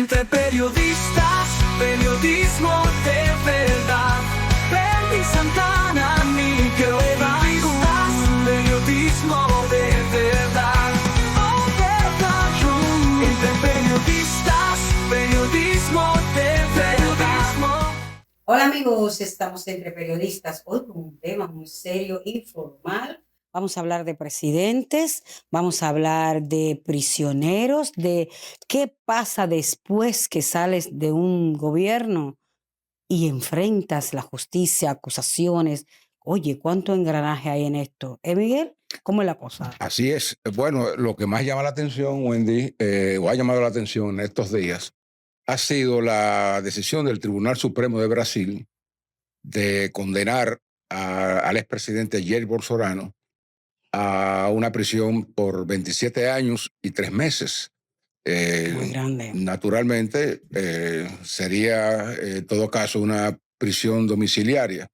Entre periodistas, periodismo de verdad. Penny Santana, Miguel Evangelista, periodismo de verdad. Oh, verdad. Entre periodistas, periodismo de verdad. Hola amigos, estamos entre periodistas hoy con un tema muy serio y formal. Vamos a hablar de presidentes, vamos a hablar de prisioneros, de qué pasa después que sales de un gobierno y enfrentas la justicia, acusaciones. Oye, ¿cuánto engranaje hay en esto? Miguel? ¿Cómo es la cosa? Así es. Bueno, lo que más llama la atención, Wendy, o ha llamado la atención en estos días, ha sido la decisión del Tribunal Supremo de Brasil de condenar al expresidente Jair Bolsonaro a una prisión por 27 años y 3 meses. Muy grande. Naturalmente, sería en todo caso una prisión domiciliaria,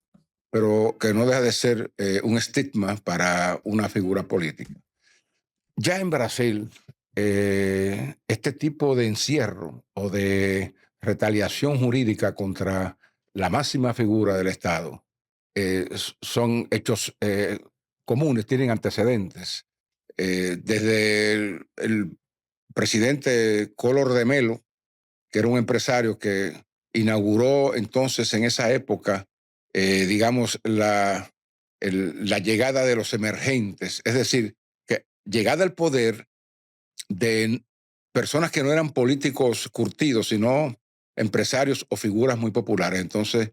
pero que no deja de ser un estigma para una figura política. Ya en Brasil, este tipo de encierro o de retaliación jurídica contra la máxima figura del Estado son hechos comunes, tienen antecedentes. Desde el presidente Collor de Mello, que era un empresario que inauguró entonces en esa época, digamos, la llegada de los emergentes, es decir, que llegada al poder de personas que no eran políticos curtidos, sino empresarios o figuras muy populares. Entonces,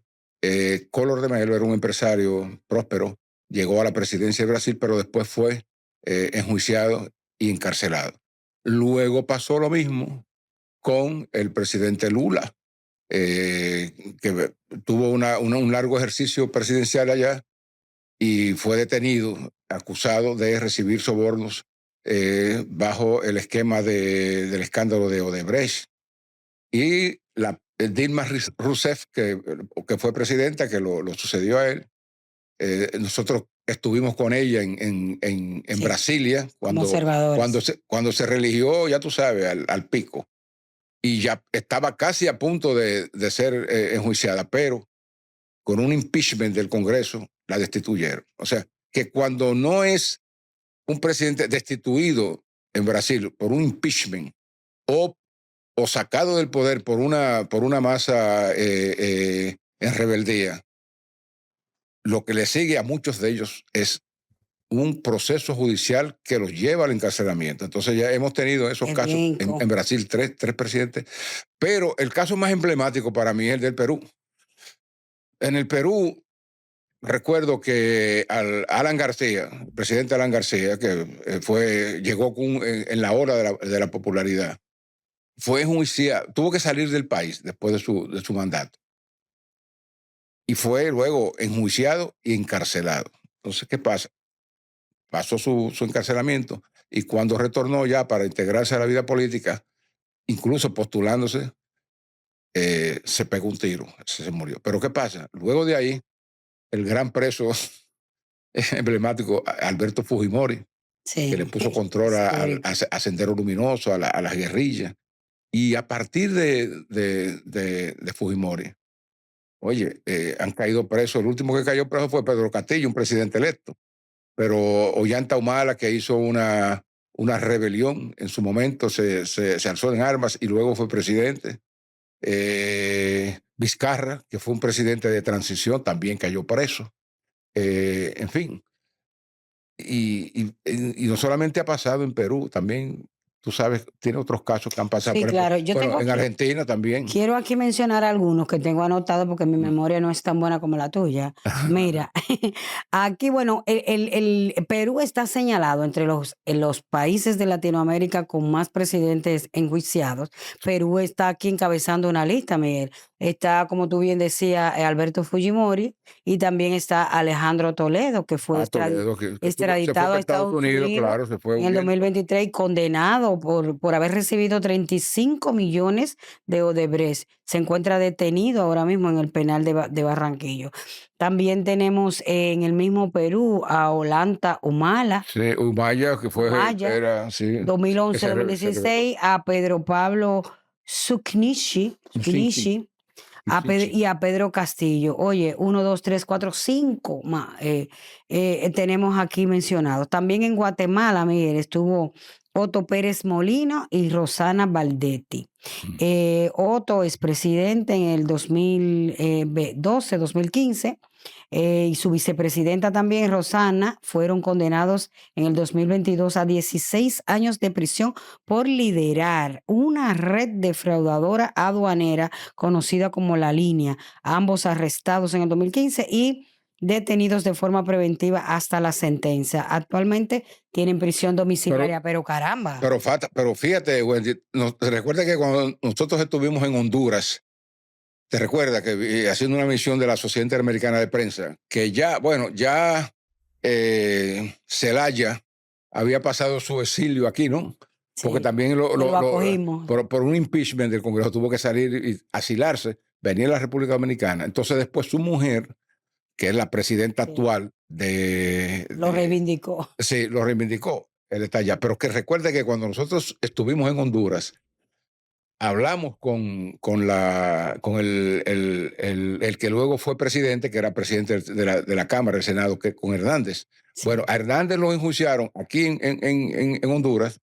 Collor de Mello era un empresario próspero, llegó a la presidencia de Brasil, pero después fue enjuiciado y encarcelado. Luego pasó lo mismo con el presidente Lula, que tuvo un largo ejercicio presidencial allá y fue detenido, acusado de recibir sobornos bajo el esquema del escándalo de Odebrecht. Y Dilma Rousseff, que fue presidenta, que lo sucedió a él, nosotros estuvimos con ella en Sí, Brasilia cuando se religió, ya tú sabes, al pico. Y ya estaba casi a punto de ser enjuiciada, pero con un impeachment del Congreso la destituyeron. O sea, que cuando no es un presidente destituido en Brasil por un impeachment o sacado del poder por una masa en rebeldía, lo que le sigue a muchos de ellos es un proceso judicial que los lleva al encarcelamiento. Entonces ya hemos tenido esos casos en Brasil, tres presidentes, pero el caso más emblemático para mí es el del Perú. En el Perú, recuerdo que Alan García, el presidente Alan García, que llegó en la hora de la popularidad, fue enjuiciado, tuvo que salir del país después de su mandato. Y fue luego enjuiciado y encarcelado. Entonces, ¿qué pasa? Pasó su encarcelamiento y cuando retornó ya para integrarse a la vida política, incluso postulándose, se pegó un tiro, se murió. Pero ¿qué pasa? Luego de ahí, el gran preso emblemático, Alberto Fujimori, sí, que le puso control a Sendero Luminoso, a las guerrillas. Y a partir de Fujimori, oye, han caído presos. El último que cayó preso fue Pedro Castillo, un presidente electo. Pero Ollanta Humala, que hizo una rebelión en su momento, se alzó en armas y luego fue presidente. Vizcarra, que fue un presidente de transición, también cayó preso. En fin. Y no solamente ha pasado en Perú, también, tú sabes, tiene otros casos que han pasado. Sí, por claro. ejemplo, en Argentina también. Quiero aquí mencionar algunos que tengo anotados porque mi memoria no es tan buena como la tuya. Mira, aquí, bueno, el Perú está señalado entre los países de Latinoamérica con más presidentes enjuiciados. Perú está aquí encabezando una lista, Miguel. Está, como tú bien decías, Alberto Fujimori y también está Alejandro Toledo, que fue Toledo, extraditado a Estados Unidos claro, se fue en el 2023 y condenado por haber recibido 35 millones de Odebrecht. Se encuentra detenido ahora mismo en el penal de Barranquillo. También tenemos en el mismo Perú a Ollanta Humala. Sí, Humala, que fue, Humala, era, sí. 2011-2016, a Pedro Pablo Suknishi, Suknishi. y a Pedro Castillo. Oye, 1, 2, 3, 4, 5 más tenemos aquí mencionados. También en Guatemala, Miguel, estuvo Otto Pérez Molino y Rosana Baldetti. Otto es presidente en el 2012, 2015. Y su vicepresidenta también, Rosana, fueron condenados en el 2022 a 16 años de prisión por liderar una red defraudadora aduanera conocida como La Línea. Ambos arrestados en el 2015 y detenidos de forma preventiva hasta la sentencia. Actualmente tienen prisión domiciliaria, pero caramba. Pero fíjate, Wendy, recuerda que cuando nosotros estuvimos en Honduras, te recuerda que haciendo una misión de la Sociedad Interamericana de Prensa, que ya Zelaya había pasado su exilio aquí, ¿no? Porque Sí, también lo acogimos. por un impeachment del Congreso tuvo que salir y asilarse, venir a la República Dominicana. Entonces después su mujer, que es la presidenta Sí. actual Lo reivindicó. Sí, lo reivindicó. Él está allá. Pero que recuerde que cuando nosotros estuvimos en Honduras, hablamos con el que luego fue presidente, que era presidente de la Cámara, del Senado, con Hernández. Sí. Bueno, a Hernández lo enjuiciaron aquí en Honduras,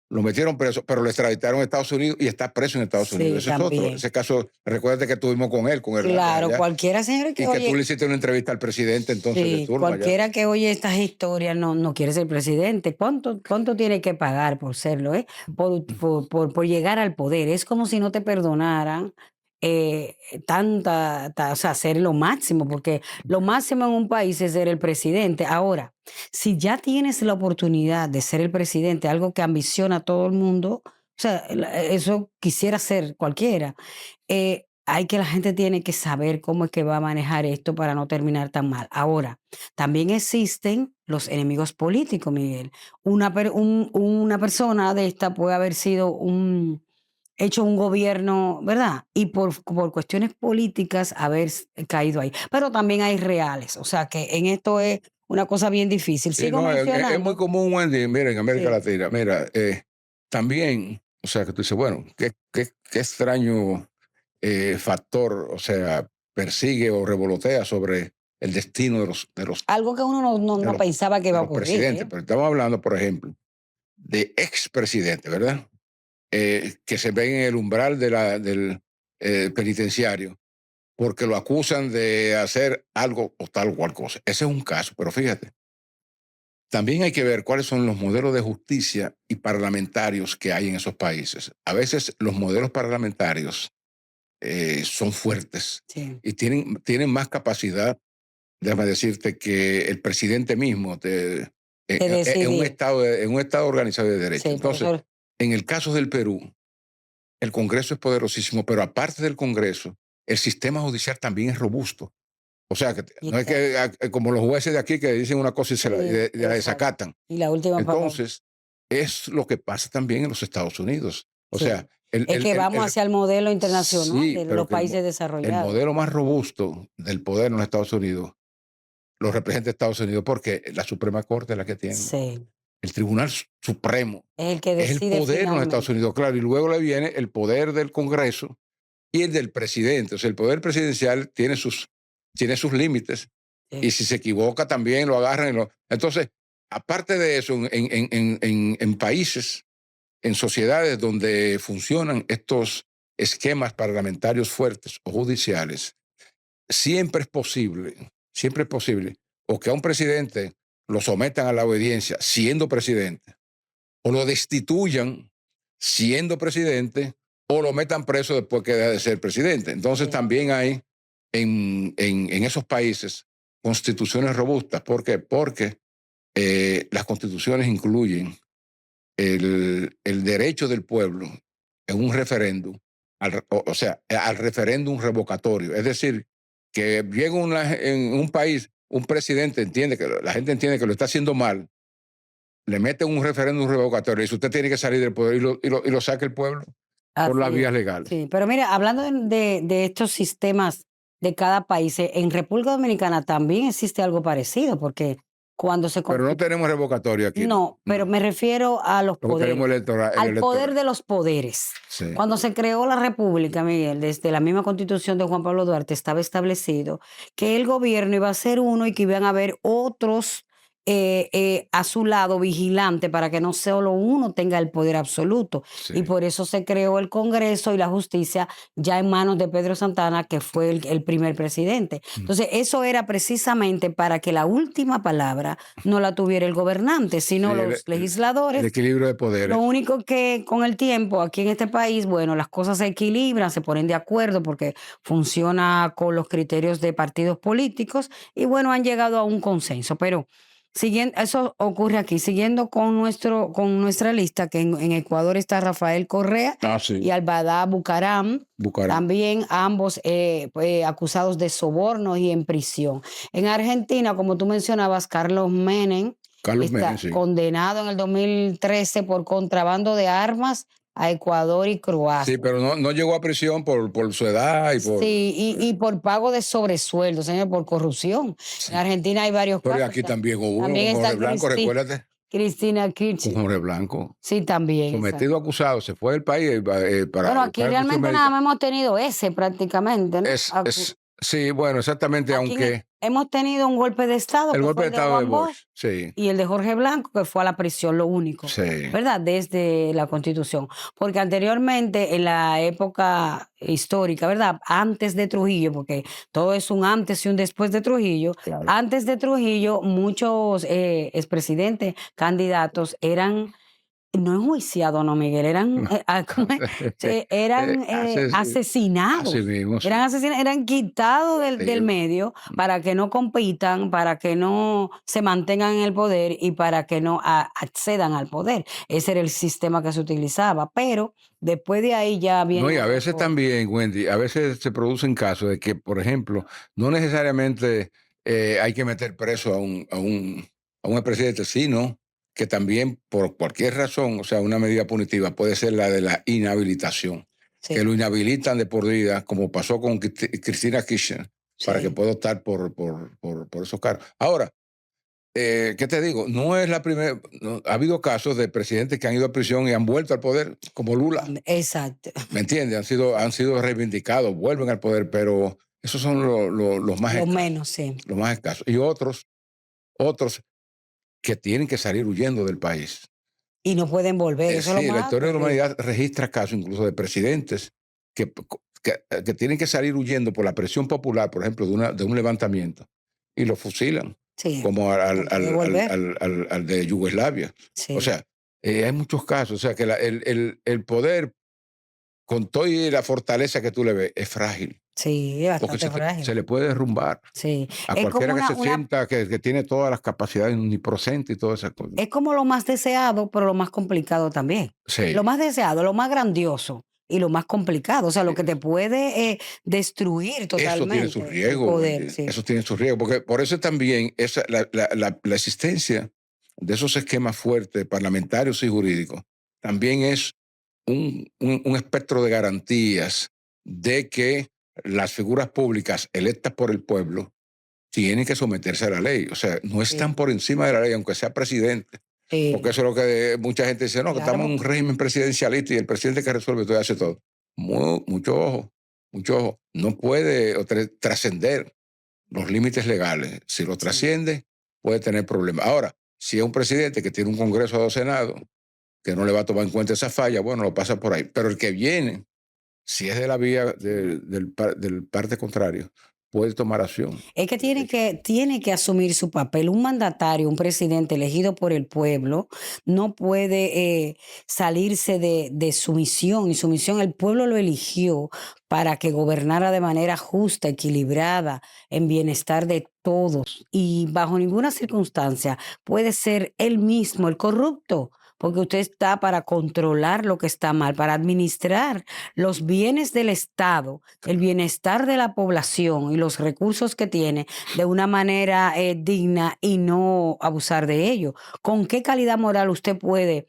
lo metieron preso, pero lo extraditaron a Estados Unidos y está preso en Estados Unidos. Ese también. es otro. Ese caso, recuerda que estuvimos con él, con Hernández. Claro, allá, cualquiera, señor, que y que tú le hiciste una entrevista al presidente entonces de turno. Cualquiera que oye estas historias no quiere ser presidente. ¿Cuánto tiene que pagar por serlo? Por llegar al poder. Es como si no te perdonaran o sea, ser lo máximo, porque lo máximo en un país es ser el presidente. Ahora, si ya tienes la oportunidad de ser el presidente, algo que ambiciona a todo el mundo, o sea, eso quisiera ser cualquiera. La gente tiene que saber cómo es que va a manejar esto para no terminar tan mal. Ahora, también existen los enemigos políticos, Miguel. Una persona de esta puede haber sido hecho un gobierno, ¿verdad? Y por cuestiones políticas haber caído ahí. Pero también hay reales. O sea que en esto es una cosa bien difícil. Sí, Sigo mencionando. es muy común, Wendy, mira, en América Latina. Mira, también, o sea, que tú dices, bueno, qué extraño factor, o sea, persigue o revolotea sobre el destino de los Algo que uno no pensaba que iba a ocurrir. Presidentes. Pero estamos hablando, por ejemplo, de expresidentes, ¿verdad? Que se ven en el umbral del penitenciario porque lo acusan de hacer algo o tal o cual cosa. Ese es un caso, pero fíjate, también hay que ver cuáles son los modelos de justicia y parlamentarios que hay en esos países. A veces los modelos parlamentarios son fuertes y tienen más capacidad, déjame decirte, que el presidente mismo en un estado organizado de derecho. Sí, entonces, en el caso del Perú, el Congreso es poderosísimo, pero aparte del Congreso, el sistema judicial también es robusto. O sea, que no es que como los jueces de aquí que dicen una cosa y la desacatan. Y la última Entonces, es lo que pasa también en los Estados Unidos. O sea, es que vamos hacia el modelo internacional de los países desarrollados. El modelo más robusto del poder en los Estados Unidos lo representa Estados Unidos porque la Suprema Corte es la que tiene. Sí. El Tribunal Supremo es el que decide. Es el poder en los Estados Unidos, claro. Y luego le viene el poder del Congreso y el del presidente. O sea, el poder presidencial tiene sus límites. Sí. Y si se equivoca también lo agarran. Entonces, aparte de eso, en países, en sociedades donde funcionan estos esquemas parlamentarios fuertes o judiciales, siempre es posible, o que a un presidente lo sometan a la obediencia siendo presidente, o lo destituyan siendo presidente, o lo metan preso después que deja de ser presidente. Entonces también hay en esos países constituciones robustas. ¿Por qué? Porque las constituciones incluyen el derecho del pueblo en un referéndum, al referéndum revocatorio. Es decir, que llega en un país, un presidente la gente entiende que lo está haciendo mal, le meten un referéndum revocatorio y dice, usted tiene que salir del poder y lo saca el pueblo por las vías legales. Sí, pero mira, hablando de estos sistemas de cada país, en República Dominicana también existe algo parecido, porque cuando se Pero no tenemos revocatoria aquí. No, pero me refiero a los Porque tenemos poderes, el al poder electoral. de los poderes. Sí. Cuando se creó la República, Miguel, desde la misma Constitución de Juan Pablo Duarte estaba establecido que el gobierno iba a ser uno y que iban a haber otros a su lado vigilante para que no solo uno tenga el poder absoluto. Y Sí. por eso se creó el Congreso y la justicia ya en manos de Pedro Santana, que fue el primer presidente. Entonces, eso era precisamente para que la última palabra no la tuviera el gobernante, sino Sí, los el legisladores. equilibrio de Lo poderes. único que con el tiempo aquí en este país, bueno, las cosas se equilibran, se ponen de acuerdo porque funciona con los criterios de partidos políticos y bueno, han llegado a un consenso. Pero siguiendo, eso ocurre aquí, siguiendo con nuestra lista, que en Ecuador está Rafael Correa Ah, y sí. Albadá Bucaram, Bucaram. también ambos acusados de sobornos y en prisión. En Argentina, como tú mencionabas, Carlos Menem Carlos está Menem, sí. condenado en el 2013 por contrabando de armas a Ecuador y Sí, Croacia. pero no llegó a prisión por su edad y por... Sí, y por pago de sobresueldo, señor, por corrupción. Sí. En Argentina hay varios Pero casos. aquí también hubo uno También con está Jorge Blanco, recuérdate. Cristina Con Kirchner. Jorge Blanco. Sí, también. Sometido acusado, se fue del país para Bueno, aquí buscar justicia realmente nada médica. más hemos tenido ese prácticamente, ¿no? Sí, bueno, exactamente, Aquí aunque hemos tenido un golpe de Estado, el que golpe fue de el de Estado de Juan Bosch, Bosch, sí, y el de Jorge Blanco, que fue a la prisión, lo único, sí. ¿verdad? Desde la Constitución. Porque anteriormente, en la época histórica, ¿verdad? Antes de Trujillo, porque todo es un antes y un después de Trujillo, Claro. antes de Trujillo, muchos expresidentes, candidatos, eran no enjuiciados, no, Miguel, eran, ¿cómo es? Eran asesinados. Así mismo, sí. Eran asesinados, eran quitados del medio para que no compitan, para que no se mantengan en el poder y para que no accedan al poder. Ese era el sistema que se utilizaba, pero después de ahí ya viene... No, y a veces también, Wendy, a veces se producen casos de que, por ejemplo, no necesariamente hay que meter preso a un expresidente, sino que también por cualquier razón, o sea, una medida punitiva puede ser la de la inhabilitación, Sí. que lo inhabilitan de por vida, como pasó con Cristina Kirchner, para que pueda optar por esos cargos. Ahora, ¿qué te digo? No es la primera. Ha habido casos de presidentes que han ido a prisión y han vuelto al poder, como Lula. Exacto. ¿Me entiendes? Han sido reivindicados, vuelven al poder, pero esos son los más escasos. Menos, sí. Los más escasos. Y otros que tienen que salir huyendo del país. Y no pueden volver. Eso es Sí, lo la más historia de la terrible. humanidad registra casos incluso de presidentes que tienen que salir huyendo por la presión popular, por ejemplo, de un levantamiento, y lo fusilan, Sí. como No puede volver. al de Yugoslavia. Sí. O sea, hay muchos casos. O sea, que el poder, con toda la fortaleza que tú le ves, es frágil. Sí, es Porque bastante frágil. se le puede derrumbar Sí. a Es cualquiera como que se sienta que tiene todas las capacidades omnipresentes y todas esas cosas. es como lo más deseado, pero lo más complicado también. Sí. Lo más deseado, lo más grandioso y lo más complicado. O sea, lo que te puede destruir totalmente. Eso tiene su el riesgo. poder, sí. Eso tiene su riesgo. Porque por eso también la existencia de esos esquemas fuertes, parlamentarios y jurídicos, también es un espectro de garantías de que las figuras públicas electas por el pueblo tienen que someterse a la ley. O sea, no están por encima de la ley, aunque sea presidente. Sí. Porque eso es lo que mucha gente dice, no, que Claro. estamos en un régimen presidencialista y el presidente que resuelve todo y hace todo. Mucho ojo, mucho ojo. No puede trascender los límites legales. Si lo trasciende, puede tener problemas. Ahora, si es un presidente que tiene un Congreso o 2 Senados, que no le va a tomar en cuenta esa falla, bueno, lo pasa por ahí. Pero el que viene, si es de la vía del parte contrario, puede tomar acción. Es que tiene que asumir su papel. Un mandatario, un presidente elegido por el pueblo, no puede salirse de su misión. Y su misión, el pueblo lo eligió para que gobernara de manera justa, equilibrada, en bienestar de todos. Y bajo ninguna circunstancia puede ser él mismo el corrupto. Porque usted está para controlar lo que está mal, para administrar los bienes del Estado, el bienestar de la población y los recursos que tiene de una manera digna y no abusar de ello. ¿Con qué calidad moral usted puede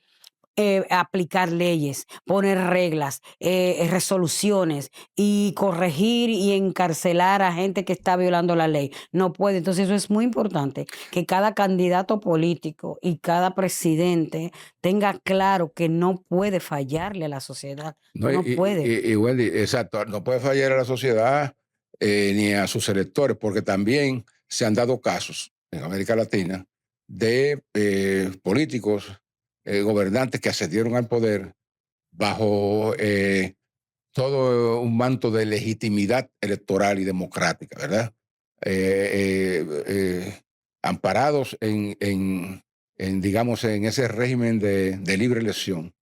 aplicar leyes, poner reglas, resoluciones y corregir y encarcelar a gente que está violando la ley. No puede. Entonces eso es muy importante, que cada candidato político y cada presidente tenga claro que no puede fallarle a la sociedad. No, No puede. Wendy, exacto, no puede fallar a la sociedad ni a sus electores, porque también se han dado casos en América Latina de políticos, gobernantes que accedieron al poder bajo todo un manto de legitimidad electoral y democrática, ¿verdad? Amparados digamos, en ese régimen de libre elección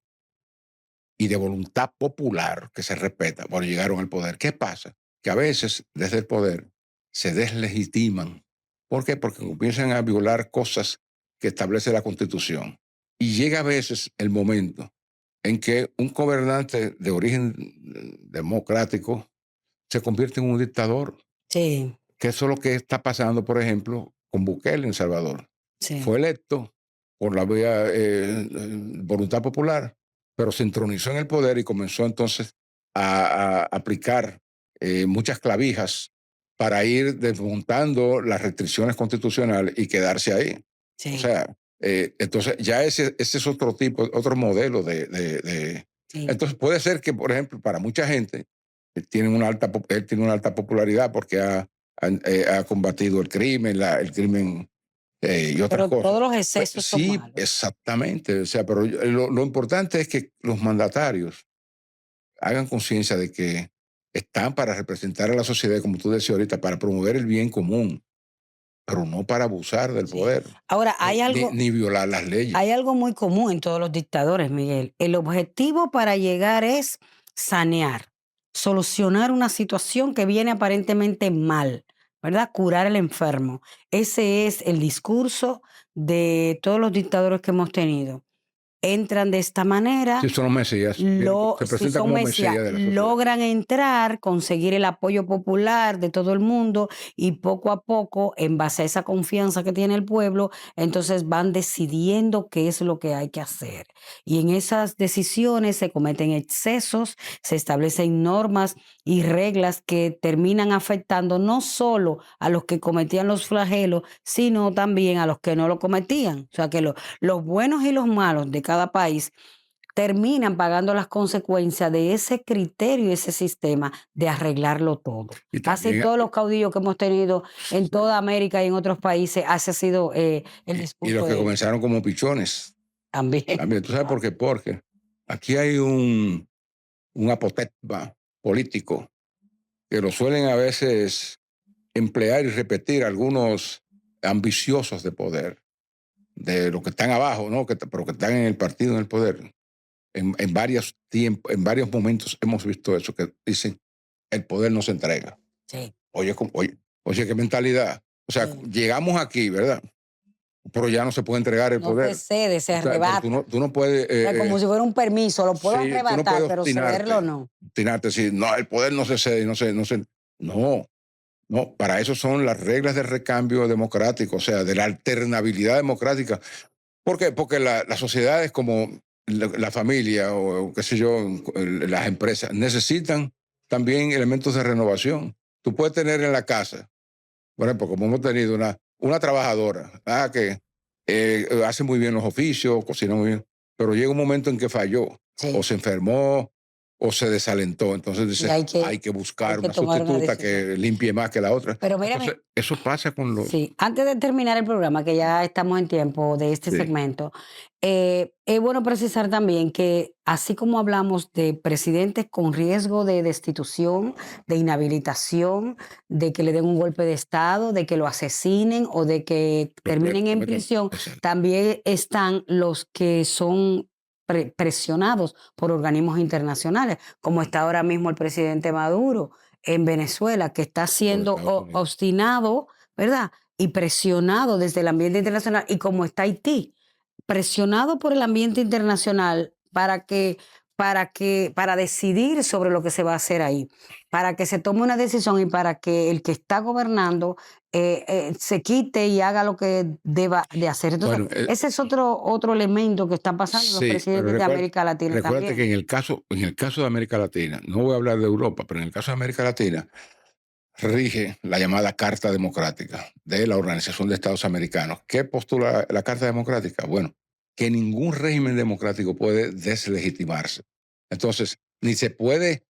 y de voluntad popular que se respeta, bueno, llegaron al poder. ¿Qué pasa? Que a veces desde el poder se deslegitiman. ¿Por qué? Porque comienzan a violar cosas que establece la Constitución. Y llega a veces el momento en que un gobernante de origen democrático se convierte en un dictador, Sí, que eso es lo que está pasando, por ejemplo, con Bukele en Salvador. sí, Fue electo por la vía voluntad popular, pero se entronizó en el poder y comenzó entonces a aplicar muchas clavijas para ir desmontando las restricciones constitucionales y quedarse ahí. O sí, sea, entonces ya ese es otro tipo, otro modelo sí. Entonces puede ser que, por ejemplo, para mucha gente, él tiene una alta popularidad porque ha combatido el crimen, el crimen y otras Pero cosas. todos los excesos son Sí, malos. exactamente. O sea, pero lo importante es que los mandatarios hagan conciencia de que están para representar a la sociedad, como tú decías ahorita, para promover el bien común, pero no para abusar del Sí. poder, Ahora, ni violar las leyes. hay algo muy común en todos los dictadores, Miguel. El objetivo para llegar es sanear, solucionar una situación que viene aparentemente mal, ¿verdad? Curar al enfermo. Ese es el discurso de todos los dictadores que hemos tenido. Entran de esta manera, Sí, son los mesías. Se si presenta son como mesías, mesías de la sociedad. logran entrar, conseguir el apoyo popular de todo el mundo y poco a poco, en base a esa confianza que tiene el pueblo, entonces van decidiendo qué es lo que hay que hacer. Y en esas decisiones se cometen excesos, se establecen normas y reglas que terminan afectando no solo a los que cometían los flagelos, sino también a los que no lo cometían. O sea que los buenos y los malos de cada país terminan pagando las consecuencias de ese criterio y ese sistema de arreglarlo todo. Y Casi también, todos los caudillos que hemos tenido en toda América y en otros países, ese ha sido el y discurso los que de ellos comenzaron como pichones. también. También, ¿tú sabes por qué? Porque aquí hay un apotegma político que lo suelen a veces emplear y repetir algunos ambiciosos de poder, de los que están abajo, ¿no? Pero que están en el partido, en el poder. En varios momentos hemos visto eso, que dicen, el poder no se entrega. Sí, Oye, qué mentalidad. O sea, sí. llegamos aquí, ¿verdad? Pero ya no se puede entregar el No se poder. cede, se O sea, pero arrebata. tú no puedes... O sea, como si fuera un permiso, lo puedo sí, tú no arrebatar, puedes pero cederlo no. obstinarte, decir, no, el poder no se cede, no, no, para eso son las reglas de recambio democrático, o sea, de la alternabilidad democrática. ¿Por qué? Porque las sociedades como la familia o qué sé yo, las empresas necesitan también elementos de renovación. Tú puedes tener en la casa, por ejemplo, como hemos tenido una trabajadora que hace muy bien los oficios, cocina muy bien, pero llega un momento en que falló, Sí. o se enfermó, o se desalentó. Entonces dice, hay que buscar una tomar una sustituta decisión. que limpie más que la otra. Pero mírame, Entonces, eso pasa con los... sí, antes de terminar el programa, que ya estamos en tiempo de este Sí. segmento, es bueno precisar también que así como hablamos de presidentes con riesgo de destitución, de inhabilitación, de que le den un golpe de Estado, de que lo asesinen o de que terminen en prisión, Exacto. también están los que son presionados por organismos internacionales, como está ahora mismo el presidente Maduro en Venezuela, que está siendo Estados Unidos. obstinado, ¿verdad? Y presionado desde el ambiente internacional, y como está Haití, presionado por el ambiente internacional para que para decidir sobre lo que se va a hacer ahí, para que se tome una decisión y para que el que está gobernando se quite y haga lo que deba de hacer. Entonces, Bueno, ese es otro elemento que está pasando en los sí, pero presidentes de América Latina recuérdate que también. en el caso de América Latina, no voy a hablar de Europa, pero en el caso de América Latina, rige la llamada Carta Democrática de la Organización de Estados Americanos. ¿Qué postula la Carta Democrática? Bueno, que ningún régimen democrático puede deslegitimarse. Entonces, ni se puede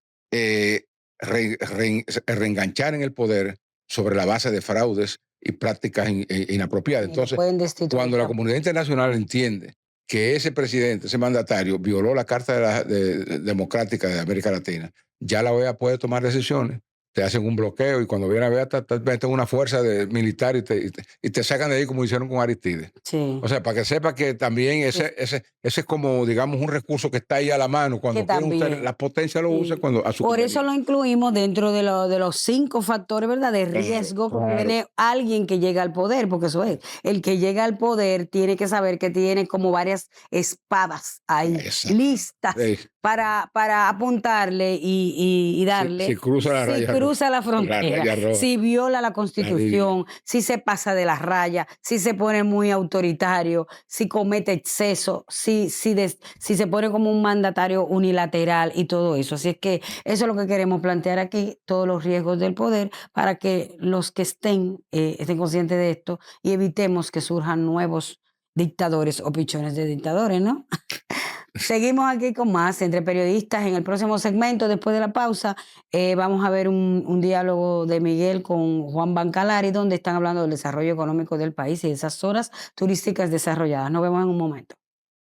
reenganchar en el poder sobre la base de fraudes y prácticas inapropiadas. Lo Entonces, pueden destituir cuando la tampoco. comunidad internacional entiende que ese presidente, ese mandatario, violó la Carta Democrática de América Latina, ya la OEA puede tomar decisiones, te hacen un bloqueo y cuando viene a ver, te meten una fuerza militar y te sacan de ahí como hicieron con Aristides. Sí. O sea, para que sepa que también ese es como, digamos, un recurso que está ahí a la mano. Cuando Que quiere usar, también. la potencia lo usa Sí. cuando a su Por eso lo conveniencia. incluimos dentro de los 5 factores, ¿verdad?, de riesgo que Claro. tiene alguien que llega al poder, porque eso es, el que llega al poder tiene que saber que tiene como varias espadas ahí Exacto. listas Sí. para apuntarle y darle Si cruza la si raya cruza la la frontera, raya roja, si viola la la línea. Constitución, si se pasa de las rayas, si se pone muy autoritario, si comete exceso, si se pone como un mandatario unilateral y todo eso. Así es que eso es lo que queremos plantear aquí, todos los riesgos del poder, para que los que estén conscientes de esto y evitemos que surjan nuevos dictadores o pichones de dictadores, ¿no? Seguimos aquí con más entre periodistas. En el próximo segmento, después de la pausa, vamos a ver un diálogo de Miguel con Juan Bancalari, donde están hablando del desarrollo económico del país y de esas zonas turísticas desarrolladas. Nos vemos en un momento.